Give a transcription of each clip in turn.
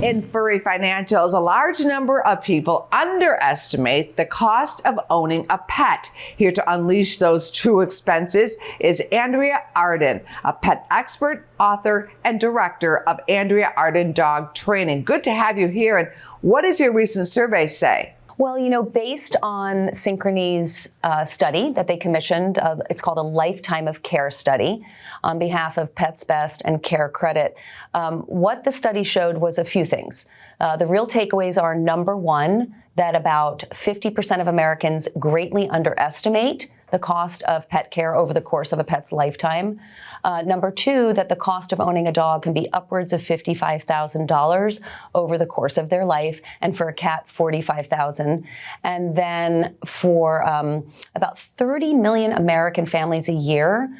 In Furry Financials, a large number of people underestimate the cost of owning a pet. Here to unleash those true expenses is Andrea Arden, a pet expert, author, and director of Andrea Arden Dog Training. Good to have you here. And what does your recent survey say? Well, based on Synchrony's study that they commissioned, it's called a Lifetime of Care study on behalf of Pets Best and Care Credit. What the study showed was a few things. The real takeaways are, number one, that about 50% of Americans greatly underestimate the cost of pet care over the course of a pet's lifetime. Number two, that the cost of owning a dog can be upwards of $55,000 over the course of their life, and for a cat, $45,000. And then for about 30 million American families a year,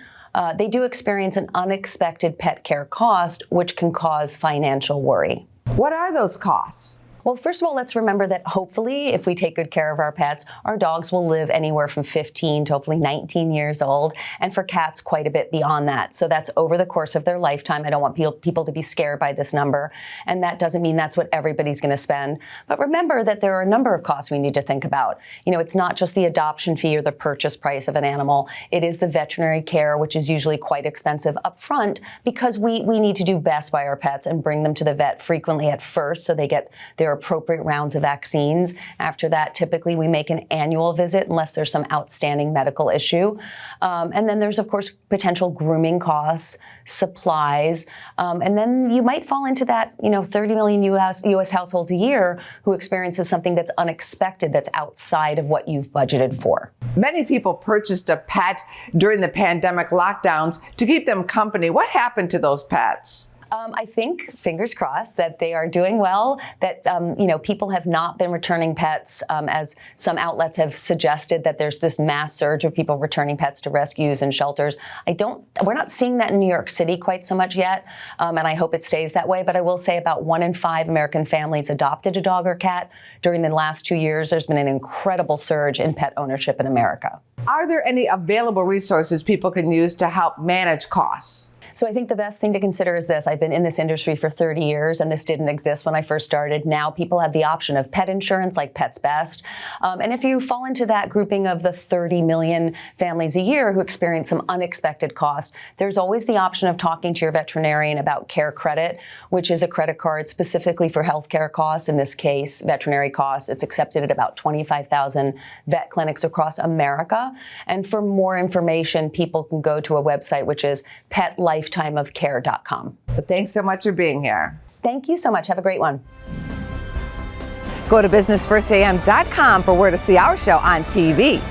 they do experience an unexpected pet care cost, which can cause financial worry. What are those costs? Well, first of all, let's remember that hopefully, if we take good care of our pets, our dogs will live anywhere from 15 to hopefully 19 years old, and for cats, quite a bit beyond that. So that's over the course of their lifetime. I don't want people to be scared by this number, and that doesn't mean that's what everybody's going to spend. But remember that there are a number of costs we need to think about. It's not just the adoption fee or the purchase price of an animal. It is the veterinary care, which is usually quite expensive up front, because we need to do best by our pets and bring them to the vet frequently at first so they get their appropriate rounds of vaccines. After that, typically we make an annual visit unless there's some outstanding medical issue. And then there's, of course, potential grooming costs, supplies, and then you might fall into that, 30 million U.S. households a year who experiences something that's unexpected, that's outside of what you've budgeted for. Many people purchased a pet during the pandemic lockdowns to keep them company. What happened to those pets? I think, fingers crossed, that they are doing well, that, people have not been returning pets, as some outlets have suggested that there's this mass surge of people returning pets to rescues and shelters. We're not seeing that in New York City quite so much yet, and I hope it stays that way. But I will say about 1 in 5 American families adopted a dog or cat during the last 2 years. There's been an incredible surge in pet ownership in America. Are there any available resources people can use to help manage costs? So I think the best thing to consider is this. I've been in this industry for 30 years, and this didn't exist when I first started. Now people have the option of pet insurance, like Pets Best. And if you fall into that grouping of the 30 million families a year who experience some unexpected cost, there's always the option of talking to your veterinarian about Care Credit, which is a credit card specifically for healthcare costs. In this case, veterinary costs. It's accepted at about 25,000 vet clinics across America. And for more information, people can go to a website, which is PetLifetimeOfCare.com. But thanks so much for being here. Thank you so much. Have a great one. Go to BusinessFirstAM.com for where to see our show on TV.